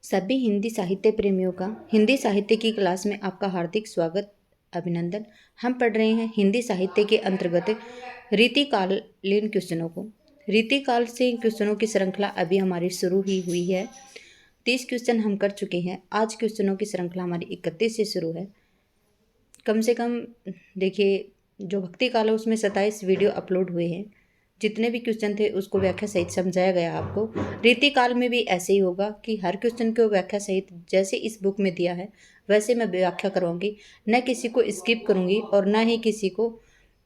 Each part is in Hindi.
सभी हिंदी साहित्य प्रेमियों का हिंदी साहित्य की क्लास में आपका हार्दिक स्वागत, अभिनंदन। हम पढ़ रहे हैं हिंदी साहित्य के अंतर्गत रीतिकालीन क्वेश्चनों को। रीतिकाल से क्वेश्चनों की श्रृंखला अभी हमारी शुरू ही हुई है। 30 क्वेश्चन हम कर चुके हैं। आज क्वेश्चनों की श्रृंखला हमारी 31 से शुरू है। कम से कम देखिए, जो भक्ति काल है उसमें 27 वीडियो अपलोड हुए हैं। जितने भी क्वेश्चन थे उसको व्याख्या सहित समझाया गया आपको। रीति काल में भी ऐसे ही होगा कि हर क्वेश्चन को व्याख्या सहित जैसे इस बुक में दिया है वैसे मैं व्याख्या करवाऊंगी। न किसी को स्किप करूंगी और न ही किसी को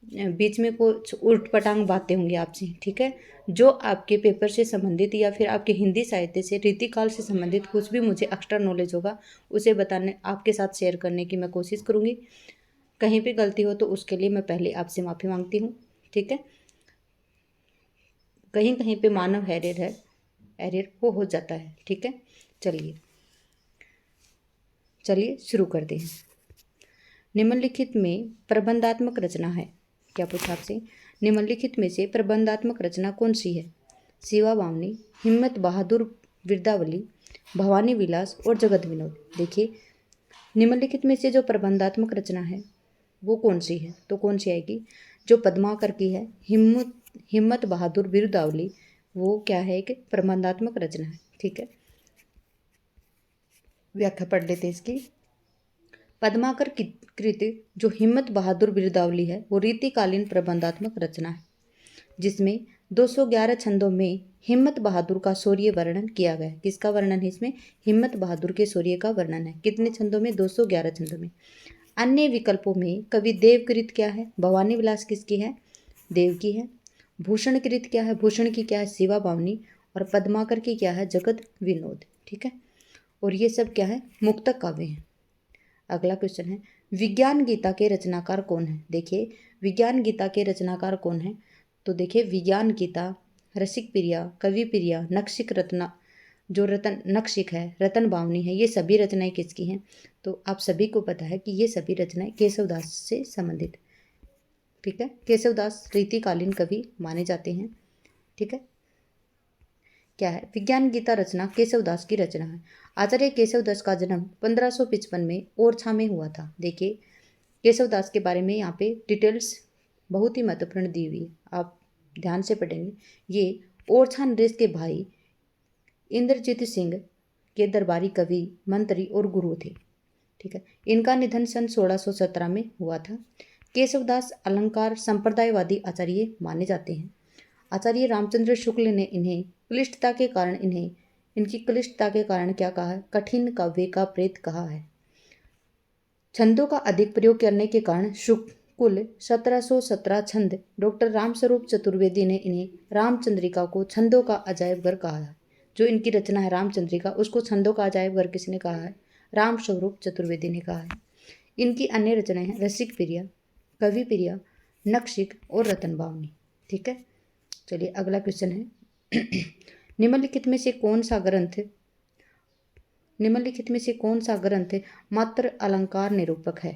बीच में कुछ उल्ट पटांग बातें होंगी आपसे, ठीक है। जो आपके पेपर से संबंधित या फिर आपके हिंदी साहित्य से रीतिकाल से संबंधित कुछ भी मुझे एक्स्ट्रा नॉलेज होगा उसे बताने आपके साथ शेयर करने की मैं कोशिश करूंगी। कहीं पे गलती हो तो उसके लिए मैं पहले आपसे माफ़ी मांगती हूँ, ठीक है। कहीं कहीं पे मानव एरर वो हो जाता है, ठीक है। चलिए चलिए शुरू करते हैं। निम्नलिखित में प्रबंधात्मक रचना है। क्या पूछा आपसे? निम्नलिखित में से प्रबंधात्मक रचना कौन सी है? शिवा बावनी, हिम्मत बहादुर बिरदावली, भवानी विलास और जगत विनोद। देखिए, निम्नलिखित में से जो प्रबंधात्मक रचना है वो कौन सी है? तो कौन सी आएगी? जो पद्माकर की है, हिम्मत बहादुर बिरदावली, वो क्या है? एक प्रबंधात्मक रचना है, ठीक है। व्याख्या पढ़ लेते हैं इसकी। पद्माकर की कृति जो हिम्मत बहादुर बिरदावली है वो रीतिकालीन प्रबंधात्मक रचना है जिसमें 211 छंदों में हिम्मत बहादुर का शौर्य वर्णन किया गया है। किसका वर्णन है इसमें? हिम्मत बहादुर के शौर्य का वर्णन है। कितने छंदों में? 211 छंदों में। अन्य विकल्पों में कवि देवकृत क्या है? भवानी विलास किसकी है? देव की है। भूषण कृत क्या है? भूषण की क्या है? शिवा बावनी। और पद्माकर की क्या है? जगत विनोद, ठीक है। और ये सब क्या है? मुक्तक काव्य हैं। अगला क्वेश्चन है, विज्ञान गीता के रचनाकार कौन है? देखिए, विज्ञान गीता के रचनाकार कौन है? तो देखिए, विज्ञान गीता रसिक प्रिया, कवि प्रिया, नक्षिक रत्ना, जो रतन नक्षिक है, रतन बावनी है, ये सभी रचनाएं किसकी हैं? तो आप सभी को पता है कि ये सभी रचनाएं केशवदास से संबंधित, ठीक है। केशवदास रीतिकालीन कवि माने जाते हैं, ठीक है। क्या है? विज्ञान गीता रचना केशवदास की रचना है। आचार्य केशवदास का जन्म 1555 में ओरछा में हुआ था। देखिए, केशवदास के बारे में यहाँ पे डिटेल्स बहुत ही महत्वपूर्ण दी हुई है, आप ध्यान से पढ़ेंगे। ये ओरछा नरेश के भाई इंद्रजीत सिंह के दरबारी कवि, मंत्री और गुरु थे, ठीक है। इनका निधन सन 1617 में हुआ था। केशवदास अलंकार संप्रदायवादी आचार्य माने जाते हैं। आचार्य रामचंद्र शुक्ल ने इनकी क्लिष्टता के कारण क्या कहा है? कठिन काव्य का प्रेत कहा है। छंदों का अधिक प्रयोग करने के कारण कुल 1717 छंद डॉक्टर रामस्वरूप चतुर्वेदी ने इन्हें रामचंद्रिका को छंदों का अजायब घर कहा है। जो इनकी रचना है रामचंद्रिका, उसको छंदों का अजायब घर किसने कहा है? रामस्वरूप चतुर्वेदी ने कहा है। इनकी अन्य रचनाएं हैं रसिक प्रिया, कवि प्रिया, नक्षिक और रतन बावनी, ठीक है। चलिए अगला क्वेश्चन है निम्नलिखित में से कौन सा ग्रंथ मात्र अलंकार निरूपक है?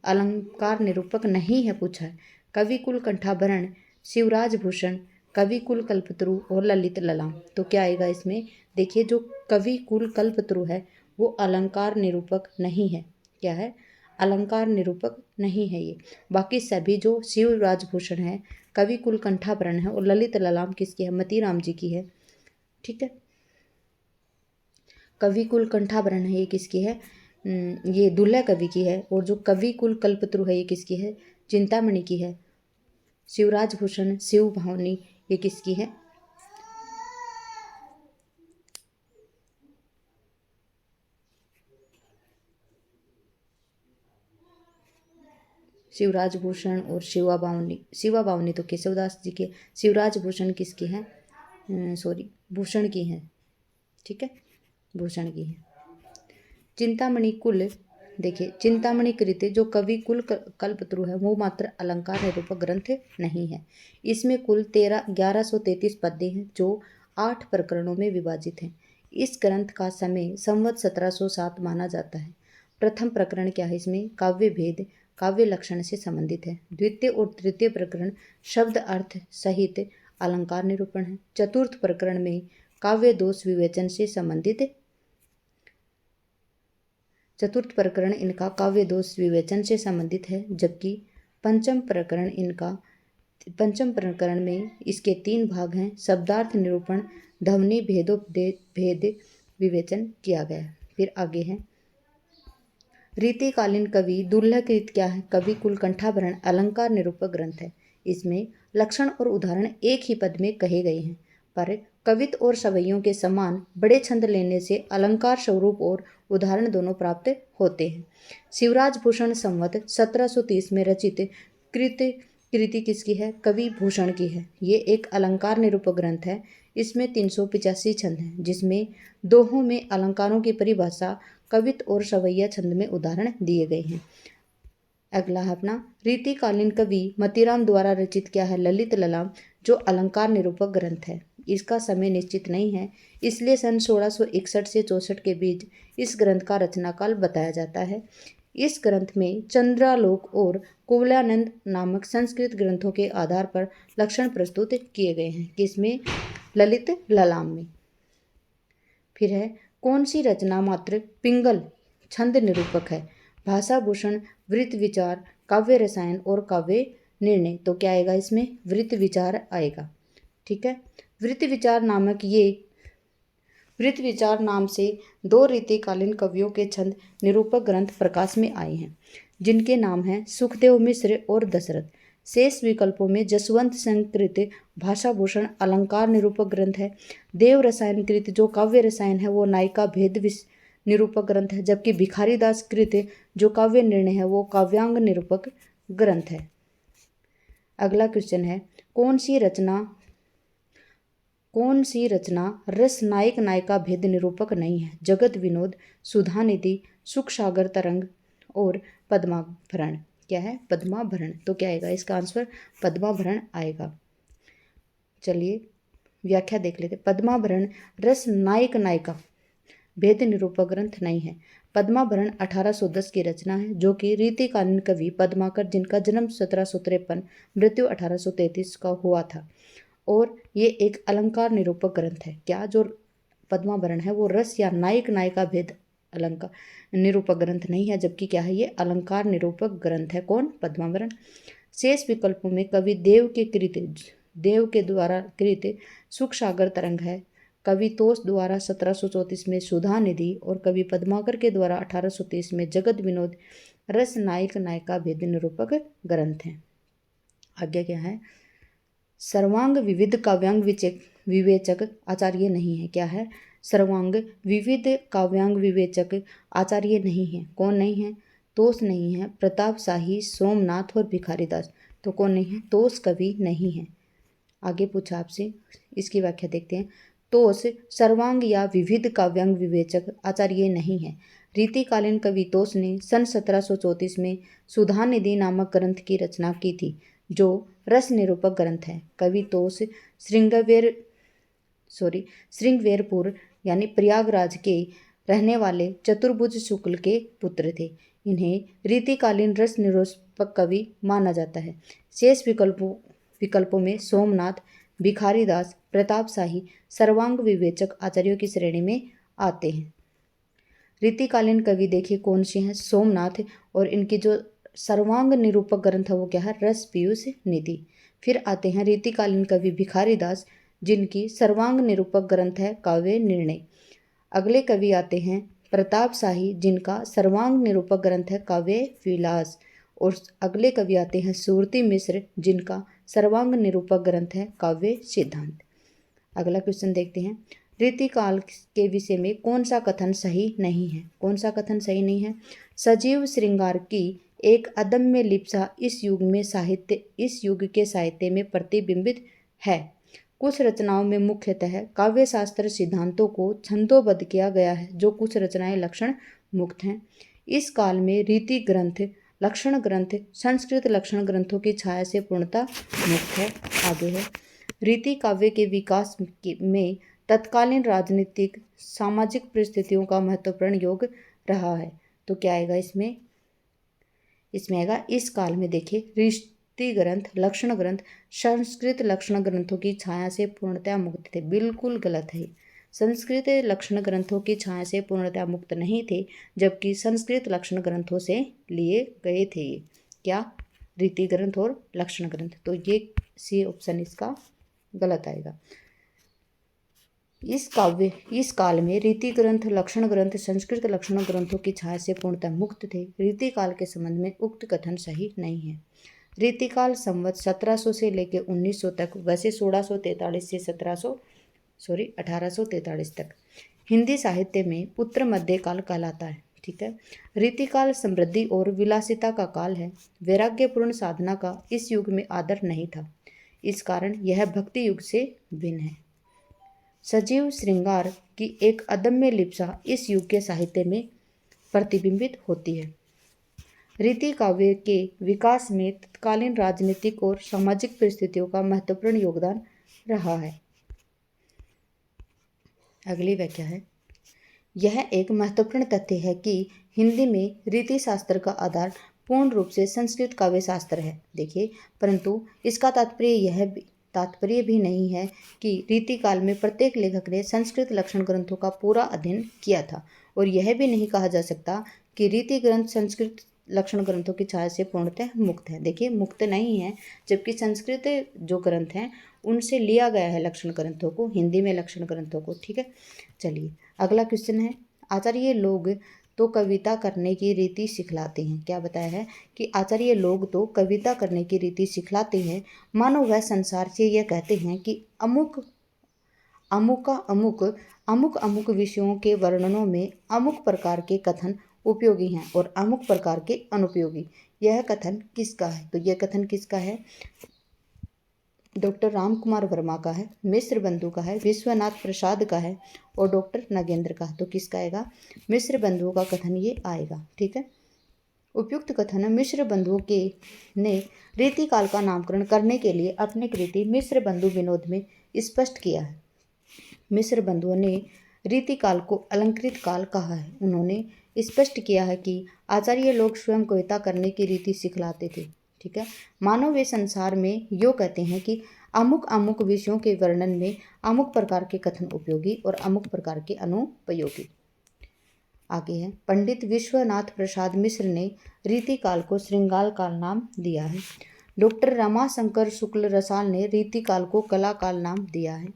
अलंकार निरूपक नहीं है पूछा है। कविकुल कंठाभरण, शिवराज भूषण, कविकुल कल्पतरु और ललित ललाम। तो क्या आएगा इसमें? देखिए, जो कविकुल कल्पतरु है वो अलंकार निरूपक नहीं है। क्या है? अलंकार निरूपक नहीं है ये। बाकी सभी जो शिव राजभूषण है, कवि कुल कंठाभरण है और ललित ललाम किसकी है? मतीराम जी की है, ठीक है। कवि कुल कंठाभरण है, ये किसकी है? ये दुल्ला कवि की है। और जो कवि कुल कल्पतरु है ये किसकी है? चिंतामणि की है। शिवराज भूषण, शिव भावनी, ये किसकी है? शिवराज भूषण और शिवा बावनी तो केशवदास जी के। शिवराज भूषण किसकी है? भूषण की है, ठीक है, भूषण की है। चिंतामणि कुल, देखिए, चिंतामणि कृत जो कवि कुल कल्पतरु है वो मात्र अलंकार निरूपक ग्रंथ नहीं है। इसमें कुल 1133 पद्य हैं जो 8 प्रकरणों में विभाजित हैं। इस ग्रंथ का समय संवत 1707 माना जाता है। प्रथम प्रकरण क्या है इसमें? काव्य भेद, काव्य लक्षण से संबंधित है। द्वितीय और तृतीय प्रकरण शब्द अर्थ सहित अलंकार निरूपण है। चतुर्थ प्रकरण में काव्य दोष विवेचन से संबंधित। चतुर्थ प्रकरण इनका काव्य दोष विवेचन से संबंधित है, जबकि पंचम प्रकरण में इसके 3 भाग हैं। शब्दार्थ निरूपण, ध्वनि भेद विवेचन किया गया। फिर आगे है रीतिकालीन कवि दुर्लभकृत क्या है? कवि कुल कंठाभरण अलंकार निरूपक ग्रंथ है। इसमें लक्षण और उदाहरण एक ही पद में कहे गए हैं, पर कवित और सवैयों के समान बड़े छंद लेने से अलंकार स्वरूप और उदाहरण दोनों प्राप्त होते हैं। शिवराज भूषण संवत 1730 में रचित कृति किसकी है? कवि भूषण की है। ये एक अलंकार निरूपक ग्रंथ है। इसमें 385 छंद हैं, जिसमें दोहों में अलंकारों की परिभाषा, कवित और सवैया छंद में उदाहरण दिए गए हैं। अगला है अपना रीतिकालीन कवि मतीराम द्वारा रचित क्या है? ललित ललाम, जो अलंकार निरूपक ग्रंथ है। इसका समय निश्चित नहीं है, इसलिए सन 1661 से 64 के बीच इस ग्रंथ का रचनाकाल बताया जाता है। इस ग्रंथ में चंद्रालोक और कुवलयानंद नामक संस्कृत ग्रंथों के आधार पर लक्षण प्रस्तुत किए गए हैं। किसमें? ललित ललाम में। फिर है कौन सी रचना मात्र पिंगल छंद निरूपक है? भाषा भूषण, वृत्त विचार, काव्य रसायन और काव्य निर्णय। तो क्या आएगा इसमें? वृत्त विचार आएगा। ठीक है। वृत्त विचार नाम से 2 रीतिकालीन कवियों के छंद निरूपक ग्रंथ प्रकाश में आए हैं, जिनके नाम हैं सुखदेव मिश्र और दशरथ। शेष विकल्पों में जसवंत सिंह कृत भाषा भूषण अलंकार निरूपक ग्रंथ है। देव रसायन कृत जो काव्य रसायन है वो नायिका भेद निरूपक ग्रंथ है, जबकि भिखारी दास कृत जो काव्य निर्णय है वो काव्यांग निरूपक ग्रंथ है। अगला क्वेश्चन है कौन सी रचना रस नायक नायिका भेद निरूपक नहीं है? जगत विनोद, सुधानिधि, सुख सागर तरंग और पद्माभरण। क्या है? पद्माभरण। तो क्या आएगा इसका आंसर? पद्माभरण आएगा। चलिए व्याख्या देख लेते। पद्माभरण रस नायक नायिका भेद निरूपक ग्रंथ नहीं है। पद्माभरण 1810 की रचना है, जो कि रीतिकालीन कवि पद्माकर, जिनका जन्म 1753 मृत्यु 1833 का हुआ था, और ये एक अलंकार निरूपक ग्रंथ है। क्या जो पद्माभरण है वो रस या नायक नायिका भेद अलंकार निरूपक ग्रंथ नहीं है, जबकि क्या है ये अलंकार निरूपक ग्रंथ है। कौन? पद्माभरण। शेष विकल्पों में कवि देव के द्वारा कृत सुख सागर तरंग है, कवि तोष द्वारा 1734 में सुधा निधि और कवि पद्माकर के द्वारा 1830 में जगत विनोद रस नायक नायिका भेद निरूपक ग्रंथ हैं। आगे क्या है? सर्वांग विविध काव्यांग विवेचक आचार्य नहीं है। क्या है? सर्वांग विविध काव्यांग विवेचक आचार्य नहीं है। कौन नहीं है? तोष नहीं है, प्रताप शाही, सोमनाथ और भिखारीदास। तो कौन नहीं है? तोष कवि नहीं है। आगे पूछा आपसे, इसकी व्याख्या देखते हैं। तोष सर्वांग या विविध काव्यांग विवेचक आचार्य नहीं है। रीतिकालीन कवि तोष ने सन 1734 में सुधानिधि नामक ग्रंथ की रचना की थी, जो रस निरूपक ग्रंथ है। कवि तोष श्रृंगवेरपुर यानी प्रयागराज के रहने वाले चतुर्भुज शुक्ल के पुत्र थे। इन्हें रीतिकालीन रस निरूपक कवि माना जाता है। शेष विकल्पों में सोमनाथ, भिखारीदास, प्रताप शाही सर्वांग विवेचक आचार्यों की श्रेणी में आते हैं। रीतिकालीन कवि देखिए कौन से हैं? सोमनाथ, और इनकी जो सर्वांग निरूपक ग्रंथ है वो क्या है? रस पीयूष निधि। फिर आते हैं रीतिकालीन कवि भिखारीदास, जिनकी सर्वांग निरूपक ग्रंथ है काव्य निर्णय। अगले कवि आते हैं प्रताप शाही, जिनका सर्वांग निरूपक ग्रंथ है काव्य विलास। और अगले कवि आते हैं सुरती मिश्र, जिनका सर्वांग निरूपक ग्रंथ है काव्य सिद्धांत। अगला क्वेश्चन देखते हैं। रीतिकाल के विषय में कौन सा कथन सही नहीं है? कौन सा कथन सही नहीं है? सजीव श्रृंगार की एक अदम्य लिप्सा इस युग के साहित्य में प्रतिबिंबित है। कुछ रचनाओं में मुख्यतः काव्य शास्त्र सिद्धांतों को छंदोबद्ध किया गया है, जो कुछ रचनाएं लक्षण मुक्त हैं। इस काल में रीति ग्रंथ, लक्षण ग्रंथ संस्कृत लक्षण ग्रंथों की छाया से पूर्णतः मुक्त है। आगे है रीति काव्य के विकास में तत्कालीन राजनीतिक सामाजिक परिस्थितियों का महत्वपूर्ण योग रहा है। तो क्या आएगा इसमें? इसमें आएगा इस काल में देखिए रीति ग्रंथ, लक्षण ग्रंथ संस्कृत लक्षण ग्रंथों की छाया से पूर्णतः मुक्त थे। बिल्कुल गलत है। संस्कृत लक्षण ग्रंथों की छाया से पूर्णतः मुक्त नहीं थे, जबकि संस्कृत लक्षण ग्रंथों से लिए गए थे। ये क्या? रीति ग्रंथ और लक्षण ग्रंथ। तो ये सी ऑप्शन इसका गलत आएगा। इस काल में रीति ग्रंथ लक्षण ग्रंथ संस्कृत लक्षण ग्रंथों की छाया से पूर्णतः मुक्त थे। रीति काल के संबंध में उक्त कथन सही नहीं है। रीतिकाल संवत 1700 से लेकर 1900 तक, वैसे 1643 से 1843 तक हिंदी साहित्य में उत्तर मध्य काल कहलाता है। ठीक है। रीतिकाल समृद्धि और विलासिता का काल है। वैराग्यपूर्ण साधना का इस युग में आदर नहीं था, इस कारण यह भक्ति युग से भिन्न है। सजीव श्रृंगार की एक अदम्य लिप्सा इस युग के साहित्य में प्रतिबिंबित होती है। रीति काव्य के विकास में तत्कालीन राजनीतिक और सामाजिक परिस्थितियों का महत्वपूर्ण योगदान रहा है। अगली व्याख्या है, यह एक महत्वपूर्ण तथ्य है कि हिंदी में रीति शास्त्र का आधार पूर्ण रूप से संस्कृत काव्य शास्त्र है। देखिए, परंतु इसका तात्पर्य भी नहीं है कि रीति काल में प्रत्येक लेखक ने संस्कृत लक्षण ग्रंथों का पूरा अध्ययन किया था, और यह भी नहीं कहा जा सकता कि रीति ग्रंथ संस्कृत लक्षण ग्रंथों की छाया से पूर्णतः मुक्त है। देखिए, मुक्त नहीं है, जबकि संस्कृत जो ग्रंथ हैं उनसे लिया गया है लक्षण ग्रंथों को, हिंदी में लक्षण ग्रंथों को। ठीक है, चलिए अगला क्वेश्चन है, आचार्य लोग तो कविता करने की रीति सिखलाते हैं। क्या बताया है कि आचार्य लोग तो कविता करने की रीति सिखलाते हैं, मानो वह संसार से यह कहते हैं कि अमुक अमुक विषयों के वर्णनों में अमुक प्रकार के कथन उपयोगी हैं और अमुक प्रकार के अनुपयोगी। यह कथन किसका है? तो यह कथन किसका है? डॉक्टर रामकुमार वर्मा का है, मिश्र बंधु का है, विश्वनाथ प्रसाद का है और डॉक्टर नगेंद्र का। तो किसका आएगा? मिश्र बंधुओं का कथन ये आएगा। ठीक है। उपयुक्त कथन मिश्र बंधुओं के ने रीति काल का नामकरण करने के लिए अपनी कृति मिश्र बंधु विनोद में स्पष्ट किया है। मिश्र बंधुओं ने रीति काल को अलंकृत काल कहा है। उन्होंने स्पष्ट किया है कि आचार्य लोग स्वयं कविता करने की रीति सिखलाते थे। ठीक है, मानो वे संसार में यो कहते हैं कि अमुक अमुक विषयों के वर्णन में अमुक प्रकार के कथन उपयोगी और अमुक प्रकार के अनुपयोगी। आगे है, पंडित विश्वनाथ प्रसाद मिश्र ने रीति काल को श्रृंगार काल नाम दिया है। डॉक्टर रमाशंकर शुक्ल रसाल ने रीति काल को कला काल नाम दिया है।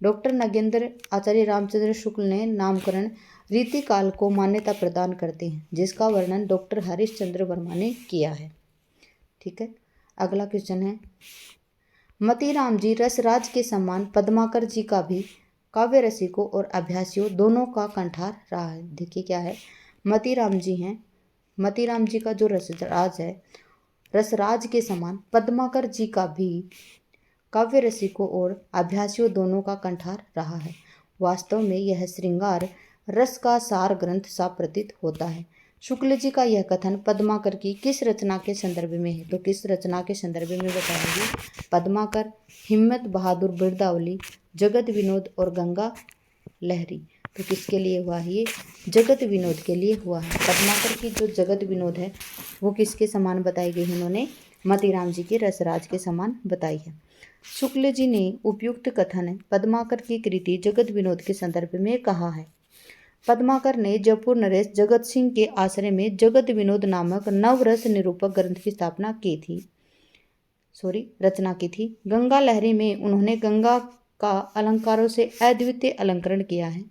डॉक्टर नगेंद्र आचार्य रामचंद्र शुक्ल ने नामकरण रीति काल को मान्यता प्रदान करते हैं, जिसका वर्णन डॉक्टर हरिश्चंद्र वर्मा ने किया है। ठीक है, अगला क्वेश्चन है, मतीराम जी रसराज के समान पद्माकर जी का भी काव्य रसिकों और अभ्यासियों दोनों का कंठार रहा है। देखिए क्या है, मतीराम जी हैं, मतीराम जी का जो रसराज है, रसराज के समान पद्माकर जी का भी काव्य रसिकों और अभ्यासियों दोनों का कंठार रहा है। वास्तव में यह श्रृंगार रस का सार ग्रंथ सा प्रतीत होता है। शुक्ल जी का यह कथन पद्माकर की किस रचना के संदर्भ में है? तो किस रचना के संदर्भ में बताएंगे? पद्माकर, हिम्मत बहादुर बिरदावली, जगत विनोद और गंगा लहरी। तो किसके लिए हुआ है ये? जगत विनोद के लिए हुआ है। पद्माकर की जो जगत विनोद है वो किसके समान बताई गई? इन्होंने मतीराम जी के रसराज के समान बताई है। शुक्ल जी ने उपयुक्त कथन पद्माकर की कृति जगत विनोद के संदर्भ में कहा है। पद्माकर ने जयपुर नरेश जगत सिंह के आश्रय में जगत विनोद नामक नवरस निरूपक ग्रंथ की रचना की थी। गंगा लहरी में उन्होंने गंगा का अलंकारों से अद्वितीय अलंकरण किया है।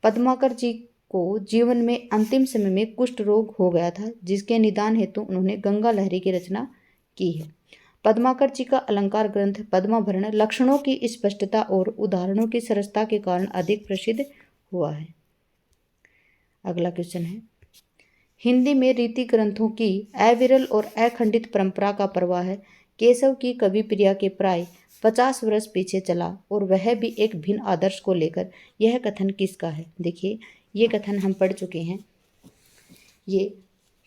पद्माकर जी को जीवन में अंतिम समय में कुष्ठ रोग हो गया था, जिसके निदान हेतु उन्होंने गंगा लहरी की रचना की है। पद्माकर जी का अलंकार ग्रंथ पद्माभरण लक्षणों की स्पष्टता और उदाहरणों की सरसता के कारण अधिक प्रसिद्ध हुआ है। अगला क्वेश्चन है, हिंदी में रीति ग्रंथों की अविरल और अखंडित परंपरा का प्रवाह है। केशव की कवि प्रिया के प्राय 50 वर्ष पीछे चला और वह भी एक भिन्न आदर्श को लेकर। यह कथन किसका है? देखिए, ये कथन हम पढ़ चुके हैं। ये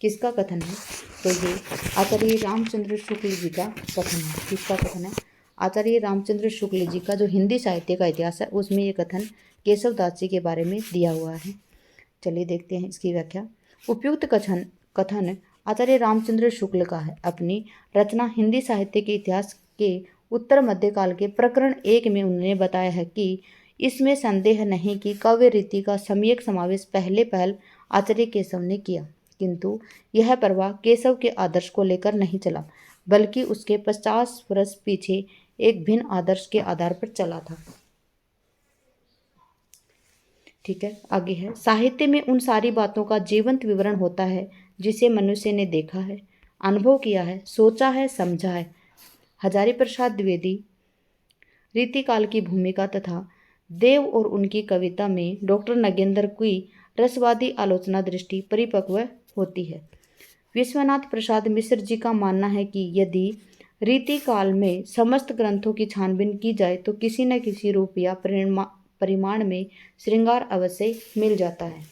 किसका कथन है? तो ये आचार्य रामचंद्र शुक्ल जी का कथन है। किसका कथन है? आचार्य रामचंद्र शुक्ल जी का जो हिंदी साहित्य का इतिहास है उसमें ये कथन केशव दास जी के बारे में दिया हुआ है। चलिए देखते हैं इसकी व्याख्या। उपयुक्त कथन आचार्य रामचंद्र शुक्ल का है। अपनी रचना हिंदी साहित्य के इतिहास के उत्तर मध्यकाल के प्रकरण 1 में उन्होंने बताया है कि इसमें संदेह नहीं कि काव्य रीति का सम्यक समावेश पहल आचार्य केशव ने किया, किंतु यह प्रवाह केशव के आदर्श को लेकर नहीं चला, बल्कि उसके 50 वर्ष पीछे एक भिन्न आदर्श के आधार पर चला था। ठीक है, आगे है, साहित्य में उन सारी बातों का जीवंत विवरण होता है जिसे मनुष्य ने देखा है, अनुभव किया है, सोचा है, समझा है। हजारी प्रसाद द्विवेदी रीतिकाल की भूमिका तथा देव और उनकी कविता में डॉक्टर नगेंद्र की रसवादी आलोचना दृष्टि परिपक्व होती है। विश्वनाथ प्रसाद मिश्र जी का मानना है कि यदि रीतिकाल में समस्त ग्रंथों की छानबीन की जाए तो किसी न किसी रूप या परिमाण में श्रृंगार अवश्य मिल जाता है।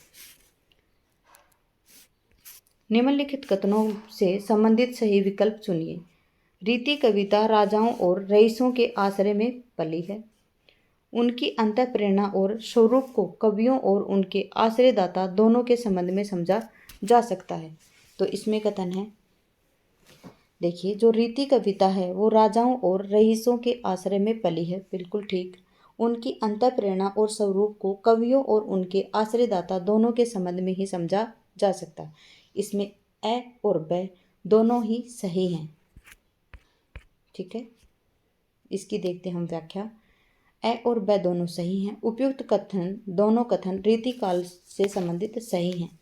निम्नलिखित कथनों से संबंधित सही विकल्प चुनिए। रीति कविता राजाओं और रईसों के आश्रय में पली है। उनकी अंतःप्रेरणा और स्वरूप को कवियों और उनके आश्रयदाता दोनों के संबंध में समझा जा सकता है। तो इसमें कथन है, देखिए, जो रीति कविता है वो राजाओं और रईसों के आश्रय में पली है, बिल्कुल ठीक। उनकी अंतःप्रेरणा और स्वरूप को कवियों और उनके आश्रयदाता दोनों के संबंध में ही समझा जा सकता है। इसमें ए और ब दोनों ही सही हैं। ठीक है, इसकी देखते हम व्याख्या। ए और ब दोनों सही हैं। उपयुक्त कथन दोनों कथन रीतिकाल से संबंधित सही हैं।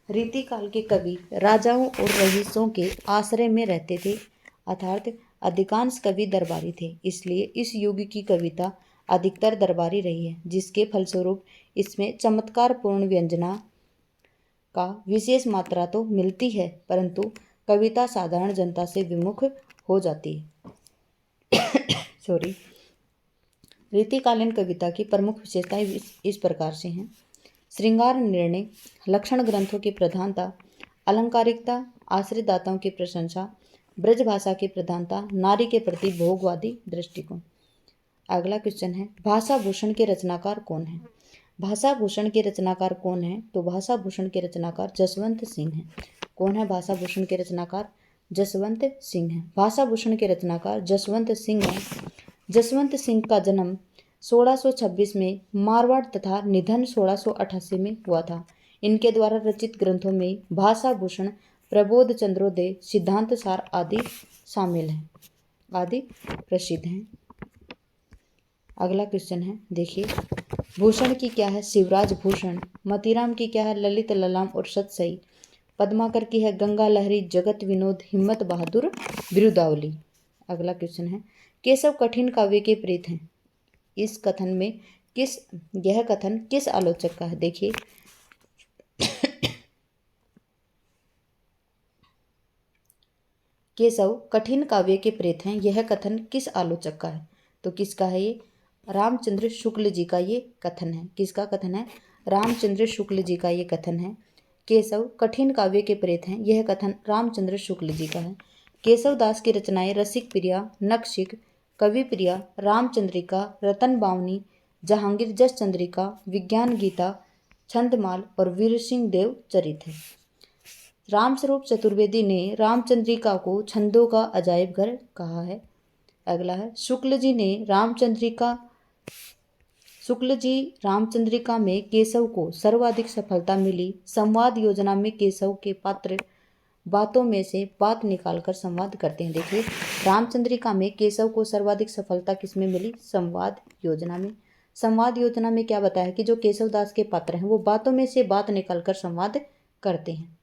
रीतिकाल के कवि राजाओं और रईसों के आश्रय में रहते थे, अर्थात अधिकांश कवि दरबारी थे, इसलिए इस युग की कविता अधिकतर दरबारी रही है, जिसके फलस्वरूप इसमें चमत्कारपूर्ण व्यंजना का विशेष मात्रा तो मिलती है, परंतु कविता साधारण जनता से विमुख हो जाती है। सॉरी। रीतिकालीन कविता की प्रमुख विशेषताएं इस प्रकार से हैं। श्रृंगार निर्णय, लक्षण ग्रंथों की प्रधानता, अलंकारिकता, आश्रयदाताओं की प्रशंसा, ब्रज भाषा की प्रधानता, नारी के प्रति भोगवादी दृष्टिकोण। अगला क्वेश्चन है, भाषा भूषण के रचनाकार कौन है? भाषा भूषण के रचनाकार कौन है? तो भाषा भूषण के रचनाकार जसवंत सिंह हैं। कौन है भाषा भूषण के रचनाकार? जसवंत सिंह हैं। भाषा भूषण के रचनाकार जसवंत सिंह हैं। जसवंत सिंह का जन्म 1626 में मारवाड़ तथा निधन 1688 में हुआ था। इनके द्वारा रचित ग्रंथों में भाषा भूषण, प्रबोध चंद्रोदय, सिद्धांत सार आदि शामिल हैं, आदि प्रसिद्ध हैं। अगला क्वेश्चन है, देखिए, भूषण की क्या है? शिवराज भूषण। मतीराम की क्या है? ललित ललाम और सतसई। पद्माकर की है गंगा लहरी, जगत विनोद, हिम्मत बहादुर, बिरुदावली। अगला क्वेश्चन है, केशव कठिन काव्य के प्रेत हैं। इस कथन में यह कथन किस आलोचक का है? देखिए, केशव कठिन काव्य के प्रेत हैं, यह कथन किस आलोचक का है? तो किसका है ये? रामचंद्र शुक्ल जी का ये कथन है। किसका कथन है? रामचंद्र शुक्ल जी का ये कथन है। केशव कठिन काव्य के प्रेत हैं, यह कथन रामचंद्र शुक्ल जी का है। केशव दास की रचनाएं रसिक प्रिया, नखशिख, कवि प्रिया, रामचंद्रिका, रतन बावनी, जहांगीर जस चंद्रिका, विज्ञान गीता, छंदमाल और वीर सिंह देव चरित है। रामस्वरूप चतुर्वेदी ने रामचंद्रिका को छंदों का अजायब घर कहा है। अगला है, शुक्ल जी रामचंद्रिका में केशव को सर्वाधिक सफलता मिली। संवाद योजना में केशव के पात्र बातों में से बात निकालकर संवाद करते हैं। देखिए, रामचंद्रिका में केशव को सर्वाधिक सफलता किसमें मिली? संवाद योजना में। संवाद योजना में क्या बताया कि जो केशव दास के पात्र हैं वो बातों में से बात निकालकर संवाद करते हैं।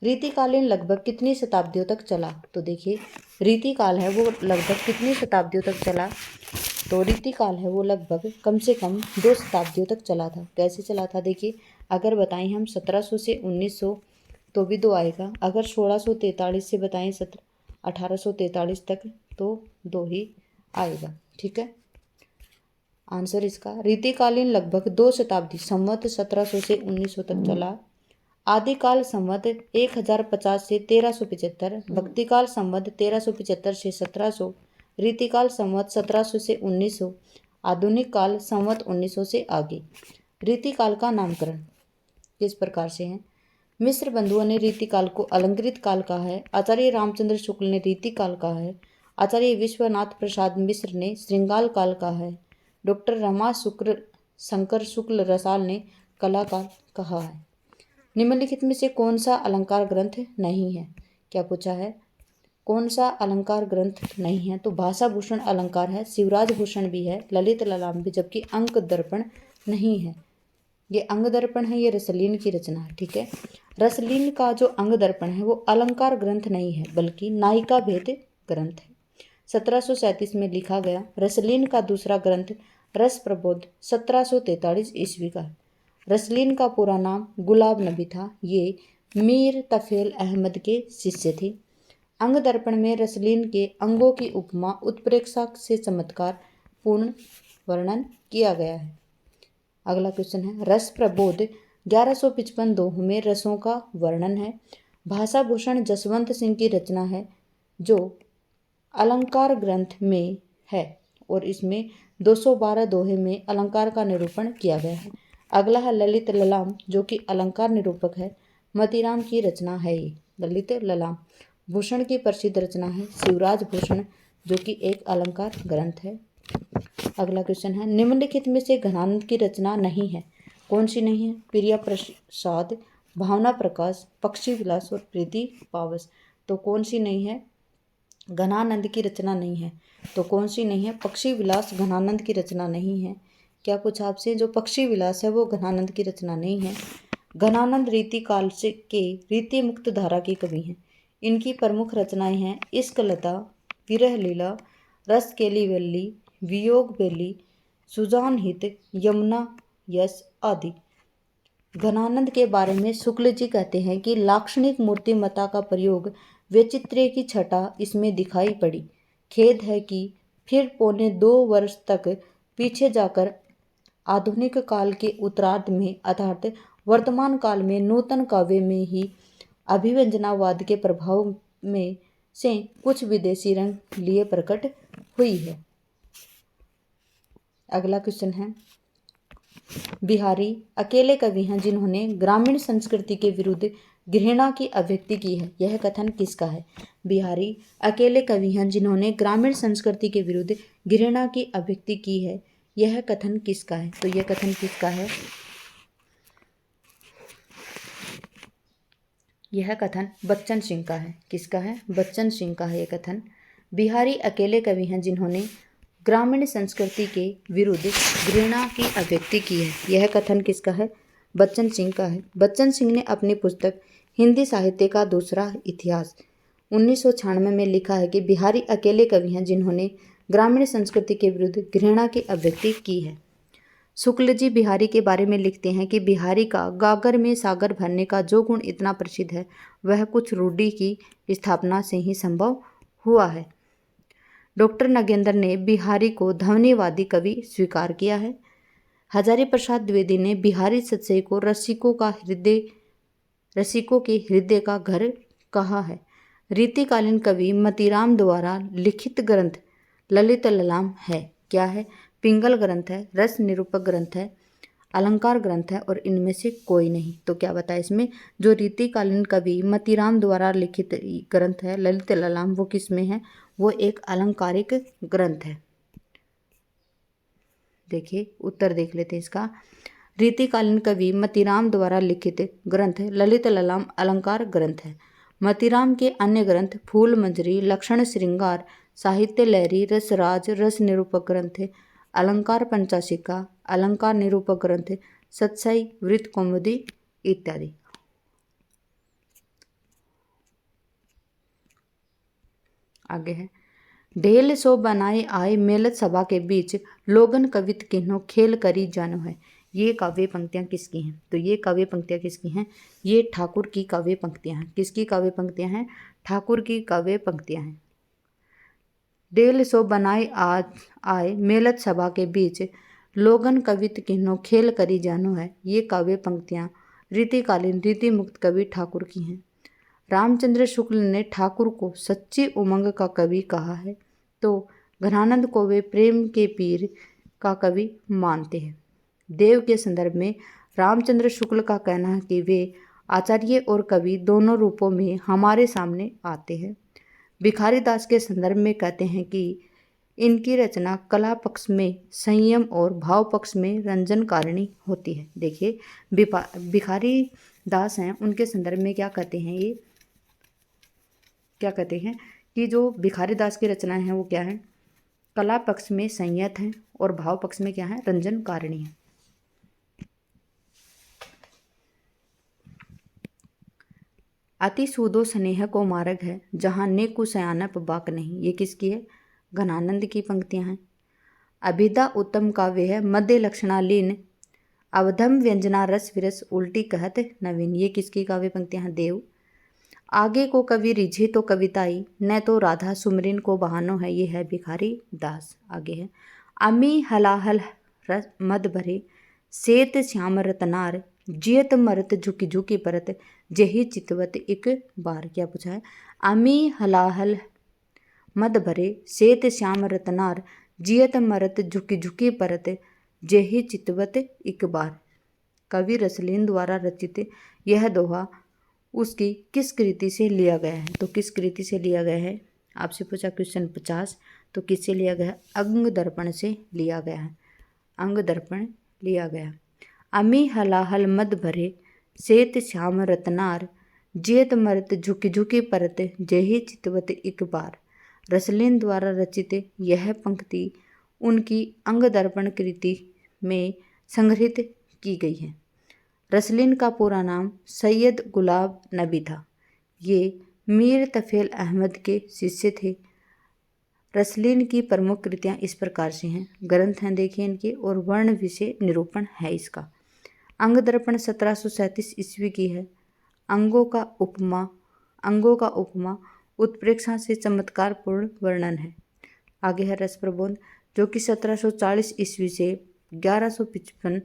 रीतिकालीन लगभग कितनी शताब्दियों तक चला? तो देखिए, रीतिकाल है वो लगभग कितनी शताब्दियों तक चला? तो रीतिकाल है वो लगभग कम से कम 2 शताब्दियों तक चला था। कैसे चला था? देखिए, अगर बताएं हम 1700 से 1900 तो भी 2 आएगा। अगर 1643 से बताएं 1843 तक तो 2 ही आएगा। ठीक है, आंसर इसका रीतिकालीन लगभग 2 शताब्दी संवत 1700 से 1900 तक चला। आदिकाल संवत 1050 से 1375, भक्तिकाल संवत 1375 से 1700, रीतिकाल संवत 1700 से 1900, आधुनिक काल संवत 1900 से आगे। रीतिकाल का नामकरण किस प्रकार से है? मिश्र बंधुओं ने रीतिकाल को अलंकृत काल कहा है। आचार्य रामचंद्र शुक्ल ने रीतिकाल कहा है। आचार्य विश्वनाथ प्रसाद मिश्र ने श्रृंगाल काल कहा है। डॉक्टर रमा शंकर शुक्ल रसाल ने कलाकार कहा है। निम्नलिखित में से कौन सा अलंकार ग्रंथ नहीं है? क्या पूछा है? कौन सा अलंकार ग्रंथ नहीं है? तो भाषा भूषण अलंकार है, शिवराज भूषण भी है, ललित ललाम भी, जबकि अंक दर्पण नहीं है। ये अंग दर्पण है, ये रसलीन की रचना है। ठीक है, रसलीन का जो अंग दर्पण है वो अलंकार ग्रंथ नहीं है बल्कि नायिका भेद ग्रंथ है। 1737 में लिखा गया रसलीन का दूसरा ग्रंथ रस प्रबोध 1743 ईस्वी का है। रसलीन का पूरा नाम गुलाब नबी था। ये मीर तफेल अहमद के शिष्य थे। अंग दर्पण में रसलीन के अंगों की उपमा उत्प्रेक्षा से चमत्कार पूर्ण वर्णन किया गया है। अगला क्वेश्चन है रस प्रबोध 1155 दोहों में रसों का वर्णन है। भाषा भूषण जसवंत सिंह की रचना है जो अलंकार ग्रंथ में है और इसमें 212 दोहे में अलंकार का निरूपण किया गया है। अगला है ललित ललाम जो कि अलंकार निरूपक है। मतीराम की रचना है ये ललित ललाम। भूषण की प्रसिद्ध रचना है शिवराज भूषण जो कि एक अलंकार ग्रंथ है। अगला क्वेश्चन है निम्नलिखित में से घनानंद की रचना नहीं है। कौन सी नहीं है? प्रिया प्रसाद, भावना प्रकाश, पक्षी विलास और प्रीति पावस। तो कौन सी नहीं है? घनानंद की रचना नहीं है। तो कौन सी नहीं है? पक्षी विलास घनानंद की रचना नहीं है। क्या कुछ आपसे? जो पक्षी विलास है वो घनानंद की रचना नहीं है। घनानंद रीति काल से के रीति मुक्त धारा की कवि हैं। इनकी प्रमुख रचनाएं हैं इश्क लता, विरह लीला, रस केली वल्ली, वियोग बेली, सुजान हित, यमुना यश आदि। घनानंद के बारे में शुक्ल जी कहते हैं कि लाक्षणिक मूर्तिमत्ता का प्रयोग वैचित्र्य की छटा इसमें दिखाई पड़ी। खेद है कि फिर पौने 2 वर्ष तक पीछे जाकर आधुनिक काल के उत्तरार्ध में अर्थात वर्तमान काल में नूतन काव्य में ही अभिव्यंजनावाद के प्रभाव में से कुछ विदेशी रंग लिए प्रकट हुई है। अगला क्वेश्चन है बिहारी अकेले कवि हैं जिन्होंने ग्रामीण संस्कृति के विरुद्ध घृणा की अभिव्यक्ति की है। यह कथन किसका है? बिहारी अकेले कवि हैं जिन्होंने ग्रामीण संस्कृति के विरुद्ध घृणा की अभिव्यक्ति की है। यह कथन किसका है? तो यह कथन किसका है? यह कथन बच्चन सिंह का है। किसका है? बच्चन सिंह का है यह कथन। बिहारी अकेले कवि हैं जिन्होंने ग्रामीण संस्कृति के विरुद्ध घृणा की अभिव्यक्ति की है। यह कथन किसका है? बच्चन सिंह का है। बच्चन सिंह ने अपनी पुस्तक हिंदी साहित्य का दूसरा इतिहास 1996 में लिखा है कि बिहारी अकेले कवि हैं जिन्होंने ग्रामीण संस्कृति के विरुद्ध घृणा की अभिव्यक्ति की है। शुक्ल जी बिहारी के बारे में लिखते हैं कि बिहारी का गागर में सागर भरने का जो गुण इतना प्रसिद्ध है वह कुछ रूढ़ि की स्थापना से ही संभव हुआ है। डॉक्टर नगेंद्र ने बिहारी को ध्वनिवादी कवि स्वीकार किया है। हजारी प्रसाद द्विवेदी ने बिहारी सच्चाई को रसिकों के हृदय का घर कहा है। रीतिकालीन कवि मतीराम द्वारा लिखित ग्रंथ ललित ललाम है। क्या है? पिंगल ग्रंथ है, रस निरूपक ग्रंथ है, अलंकार ग्रंथ है और इनमें से कोई नहीं। तो क्या बताया इसमें? जो रीतिकालीन कवि मतीराम द्वारा लिखित ग्रंथ है ललित ललाम वो किस में है? वो एक अलंकारिक ग्रंथ है। देखिए उत्तर देख लेते हैं इसका। रीतिकालीन कवि मतीराम द्वारा लिखित ग्रंथ ललित ललाम अलंकार ग्रंथ है। मतीराम के अन्य ग्रंथ फूल मंजरी, लक्षण श्रृंगार, साहित्य लहरी, रसराज, रस निरूपक ग्रंथ, अलंकार पंचाशिका, अलंकार निरूपक ग्रंथ, सत्साई, वृत्त कौमुदी इत्यादि। आगे है ढेल सो बनाए आए मेलत सभा के बीच लोगन कवित किन्हो खेल करी जानो है। ये काव्य पंक्तियां किसकी हैं? तो ये काव्य पंक्तियां किसकी हैं? ये ठाकुर की काव्य पंक्तियां हैं। किसकी काव्य पंक्तियां हैं? ठाकुर की काव्य पंक्तियां हैं। ढेल सो बनाए आए मेलत सभा के बीच लोगन कवित किन्हो खेल करी जानो है। ये काव्य पंक्तियां रीतिकालीन रीति मुक्त कवि ठाकुर की हैं। रामचंद्र शुक्ल ने ठाकुर को सच्ची उमंग का कवि कहा है तो घनानंद को वे प्रेम के पीर का कवि मानते हैं। देव के संदर्भ में रामचंद्र शुक्ल का कहना है कि वे आचार्य और कवि दोनों रूपों में हमारे सामने आते हैं। भिखारी दास के संदर्भ में कहते हैं कि इनकी रचना कला पक्ष में संयम और भाव पक्ष में रंजनकारिणी होती है। देखिए भिखारी दास हैं, उनके संदर्भ में क्या कहते हैं, ये क्या कहते हैं कि जो भिखारी दास की रचनाएं हैं वो क्या है, कला पक्ष में संयत हैं और भाव पक्ष में क्या है, रंजनकारिणी है। अति सूदो स्नेह को मार्ग है, जहाँ ने कुशयानप बाक नहीं। ये किसकी है, घनानंद की पंक्तियां हैं। अभिधा उत्तम काव्य है, मध्य लक्षणालीन, अवधम व्यंजना रस विरस उल्टी कहत नवीन। ये किसकी काव्य पंक्तियां हैं, देव। आगे को कवि रिझे तो कविताई, न तो राधा सुमरिन को बहानो है। ये है भिखारी दास। आगे है अमी हलाहल रस मद भरे, सेत श्याम रतनार, जियत मरत झुकी झुकी परत, जेहि चितवत एक बार। क्या पूछा है, अमी हलाहल मद भरे, सेत श्याम रतनार, जियत मरत झुकी झुकी परत, जेहि चितवत एक बार। कवि रसलीन द्वारा रचित यह दोहा उसकी किस कृति से लिया गया है, तो किस कृति से लिया गया है, आपसे पूछा क्वेश्चन 50, तो किससे लिया गया है, अंग दर्पण से लिया गया है, अंग दर्पण लिया गया। अमी हलाहल मद भरे, सेत श्याम रतनार, जियत मरत झुकी झुकी परत, जेहि चितवत एक बार। रसलीन द्वारा रचित यह पंक्ति उनकी अंग दर्पण कृति में संग्रहित की गई है। रसलीन का पूरा नाम सैयद गुलाब नबी था। ये मीर तफेल अहमद के शिष्य थे। रसलीन की प्रमुख कृतियाँ इस प्रकार से हैं, ग्रंथ हैं देखिए इनके, और वर्ण विषय निरूपण है इसका। अंग दर्पण 1737 ईस्वी की है। अंगों का उपमा उत्प्रेक्षा से चमत्कारपूर्ण वर्णन है। आगे है रस प्रबोध, जो कि 1740 ईस्वी से 1155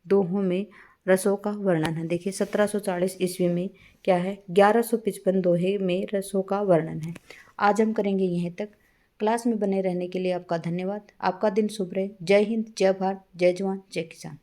दोहों में रसों का वर्णन है। देखिए 1740 ईस्वी में क्या है, 1155 दोहे में रसों का वर्णन है। आज हम करेंगे यहीं तक। क्लास में बने रहने के लिए आपका धन्यवाद। आपका दिन शुभ रहे। जय हिंद, जय भारत, जय जवान, जय किसान।